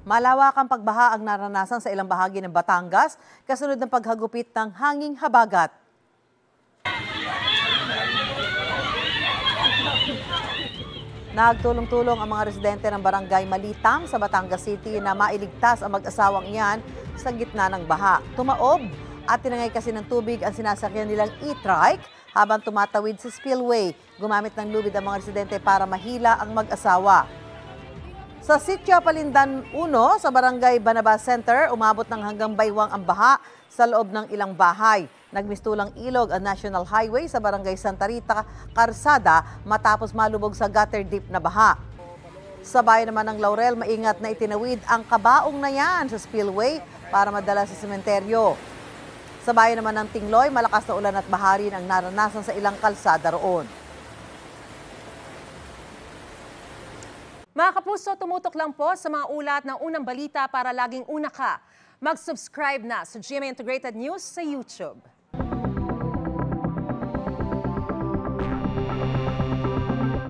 Malawakang pagbaha ang naranasan sa ilang bahagi ng Batangas kasunod ng paghagupit ng hanging habagat. Nagtulong-tulong ang mga residente ng barangay Malitam sa Batangas City na mailigtas ang mag-asawang iyan sa gitna ng baha. Tumaob at tinangay kasi ng tubig ang sinasakyan nilang e-trike habang tumatawid sa spillway. Gumamit ng lubid ang mga residente para mahila ang mag-asawa. Sa Sitio Palindan 1 sa Barangay Banaba Center, umabot ng hanggang baywang ang baha sa loob ng ilang bahay. Nagmistulang ilog ang National Highway sa Barangay Santa Rita, Karsada matapos malubog sa gutter deep na baha. Sa bayan naman ng Laurel, maingat na itinawid ang kabaong na yan sa spillway para madala sa sementeryo. Sa bayan naman ng Tingloy, malakas na ulan at baha rin ang naranasan sa ilang kalsada roon. Mga kapuso, tumutok lang po sa mga ulat ng unang balita para laging una ka. Mag-subscribe na sa GMA Integrated News sa YouTube.